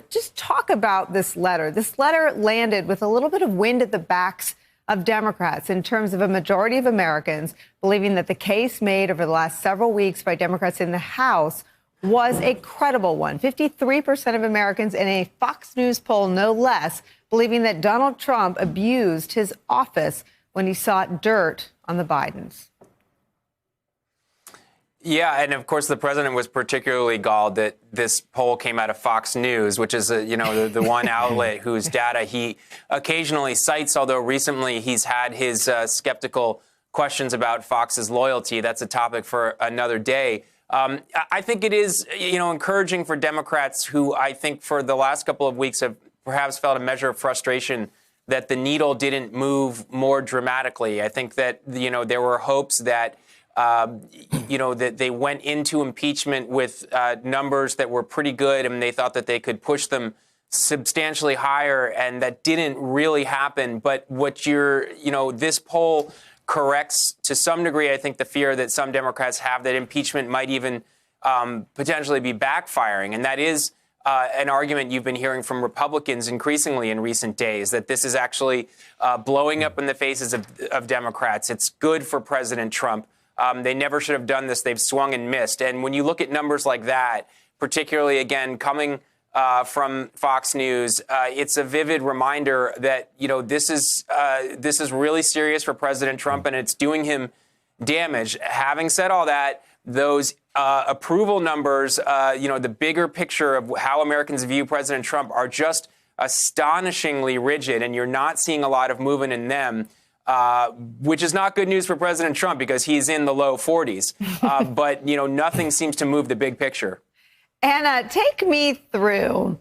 just talk about this letter. This letter landed with a little bit of wind at the backs of Democrats in terms of a majority of Americans believing that the case made over the last several weeks by Democrats in the House was a credible one. 53% of Americans in a Fox News poll, no less, believing that Donald Trump abused his office when he sought dirt on the Bidens. Yeah, and of course, the president was particularly galled that this poll came out of Fox News, which is, the one outlet whose data he occasionally cites, although recently he's had his skeptical questions about Fox's loyalty. That's a topic for another day. I think it is, encouraging for Democrats who I think for the last couple of weeks have perhaps felt a measure of frustration that the needle didn't move more dramatically. I think that, there were hopes that that they went into impeachment with numbers that were pretty good, and they thought that they could push them substantially higher, and that didn't really happen. But this poll corrects to some degree, I think, the fear that some Democrats have that impeachment might even potentially be backfiring. And that is an argument you've been hearing from Republicans increasingly in recent days, that this is actually blowing up in the faces of Democrats. It's good for President Trump. They never should have done this. They've swung and missed. And when you look at numbers like that, particularly, again, coming from Fox News, it's a vivid reminder that, this is really serious for President Trump, and it's doing him damage. Having said all that, those approval numbers, the bigger picture of how Americans view President Trump are just astonishingly rigid, and you're not seeing a lot of movement in them. Which is not good news for President Trump because he's in the low 40s. But, nothing seems to move the big picture. Anna, take me through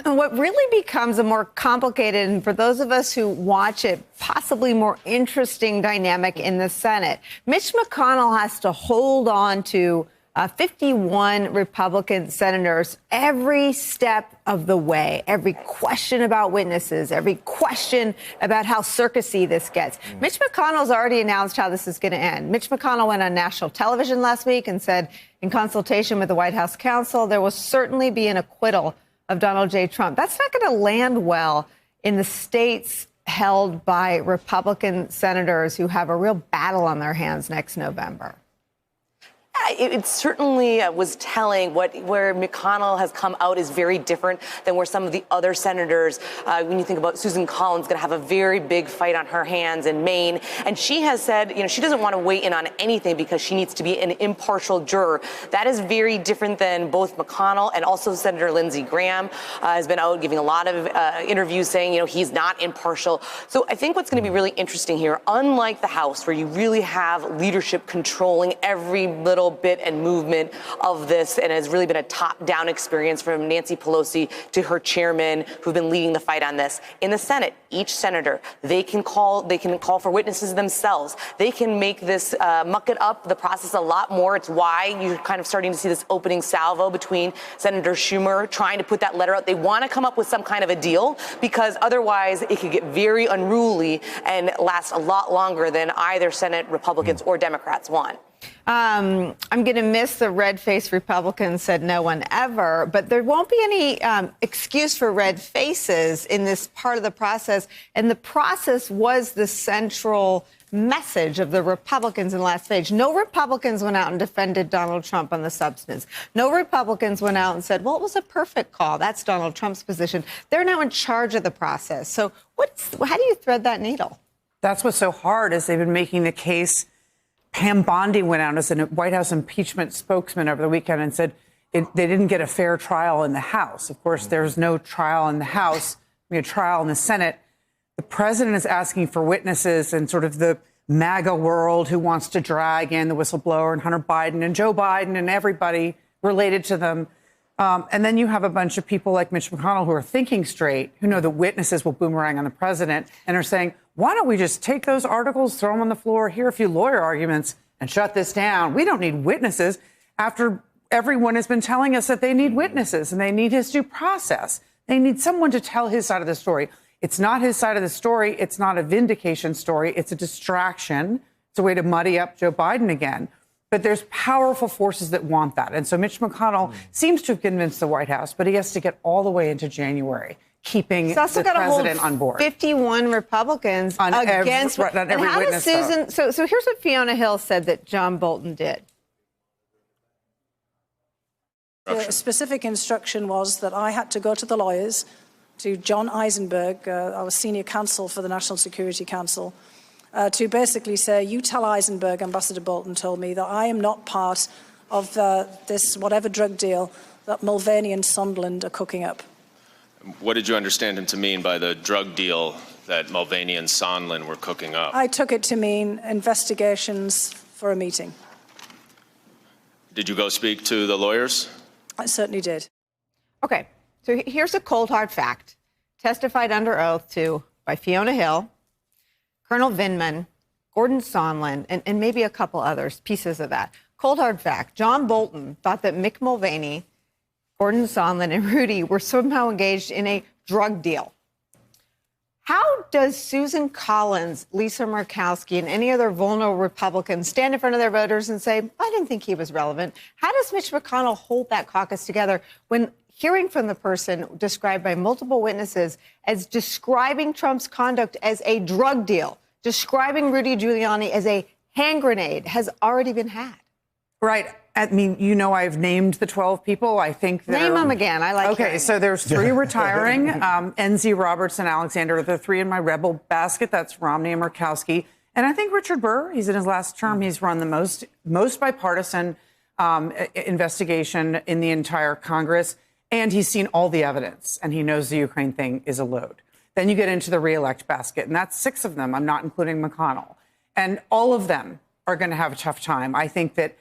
what really becomes a more complicated, and for those of us who watch it, possibly more interesting dynamic in the Senate. Mitch McConnell has to hold on to 51 Republican senators every step of the way, every question about witnesses, every question about how circusy this gets. Mitch McConnell's already announced how this is going to end. Mitch McConnell went on national television last week and said, in consultation with the White House counsel, there will certainly be an acquittal of Donald J. Trump. That's not going to land well in the states held by Republican senators who have a real battle on their hands next November. It certainly was telling where McConnell has come out is very different than where some of the other senators, when you think about Susan Collins, going to have a very big fight on her hands in Maine. And she has said, she doesn't want to weigh in on anything because she needs to be an impartial juror. That is very different than both McConnell and also Senator Lindsey Graham has been out giving a lot of interviews saying, he's not impartial. So I think what's going to be really interesting here, unlike the House, where you really have leadership controlling every little bit and movement of this, and has really been a top-down experience from Nancy Pelosi to her chairman, who've been leading the fight on this. In the Senate, each senator, they can call for witnesses themselves. They can make this muck it up the process a lot more. It's why you're kind of starting to see this opening salvo between Senator Schumer trying to put that letter out. They want to come up with some kind of a deal because otherwise it could get very unruly and last a lot longer than either Senate Republicans or Democrats want. I'm going to miss the red-faced Republicans said no one ever, but there won't be any excuse for red faces in this part of the process. And the process was the central message of the Republicans in the last page. No Republicans went out and defended Donald Trump on the substance. No Republicans went out and said, well, it was a perfect call. That's Donald Trump's position. They're now in charge of the process. So how do you thread that needle? That's what's so hard is they've been making the case. Pam Bondi went out as a White House impeachment spokesman over the weekend and said they didn't get a fair trial in the House. Of course, there's no trial in the House. We had a trial in the Senate. The president is asking for witnesses and sort of the MAGA world who wants to drag in the whistleblower and Hunter Biden and Joe Biden and everybody related to them. And then you have a bunch of people like Mitch McConnell who are thinking straight, who know that witnesses will boomerang on the president and are saying, why don't we just take those articles, throw them on the floor, hear a few lawyer arguments and shut this down? We don't need witnesses after everyone has been telling us that they need witnesses and they need his due process. They need someone to tell his side of the story. It's not his side of the story. It's not a vindication story. It's a distraction. It's a way to muddy up Joe Biden again. But there's powerful forces that want that. And so Mitch McConnell seems to have convinced the White House, but he has to get all the way into January, keeping the president on board. 51 Republicans against every how witness. Does Susan, so here's what Fiona Hill said that John Bolton did. The specific instruction was that I had to go to the lawyers, to John Eisenberg, our senior counsel for the National Security Council, to basically say, you tell Eisenberg, Ambassador Bolton told me, that I am not part of this whatever drug deal that Mulvaney and Sondland are cooking up. What did you understand him to mean by the drug deal that Mulvaney and Sondland were cooking up? I took it to mean investigations for a meeting. Did you go speak to the lawyers? I certainly did. Okay, so here's a cold hard fact, testified under oath to by Fiona Hill, Colonel Vindman, Gordon Sondland, and maybe a couple others, pieces of that. Cold hard fact, John Bolton thought that Mick Mulvaney, Gordon Sondland, and Rudy were somehow engaged in a drug deal. How does Susan Collins, Lisa Murkowski, and any other vulnerable Republicans stand in front of their voters and say, I didn't think he was relevant? How does Mitch McConnell hold that caucus together when hearing from the person described by multiple witnesses as describing Trump's conduct as a drug deal, describing Rudy Giuliani as a hand grenade, has already been had? Right. I mean, I've named the 12 people. I think name them again. I like. Okay, so there's 3 retiring. NZ Roberts and Alexander are the 3 in my rebel basket. That's Romney and Murkowski, and I think Richard Burr. He's in his last term. He's run the most bipartisan investigation in the entire Congress, and he's seen all the evidence, and he knows the Ukraine thing is a load. Then you get into the reelect basket, and that's 6 of them. I'm not including McConnell, and all of them are going to have a tough time. I think that.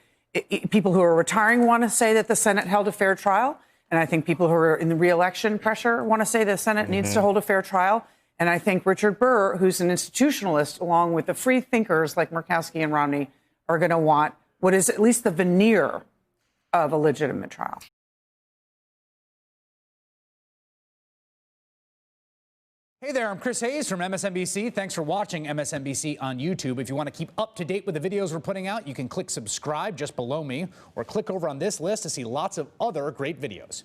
People who are retiring want to say that the Senate held a fair trial. And I think people who are in the re-election pressure want to say the Senate needs to hold a fair trial. And I think Richard Burr, who's an institutionalist, along with the free thinkers like Murkowski and Romney, are going to want what is at least the veneer of a legitimate trial. Hey there, I'm Chris Hayes from MSNBC. Thanks for watching MSNBC on YouTube. If you want to keep up to date with the videos we're putting out, you can click subscribe just below me or click over on this list to see lots of other great videos.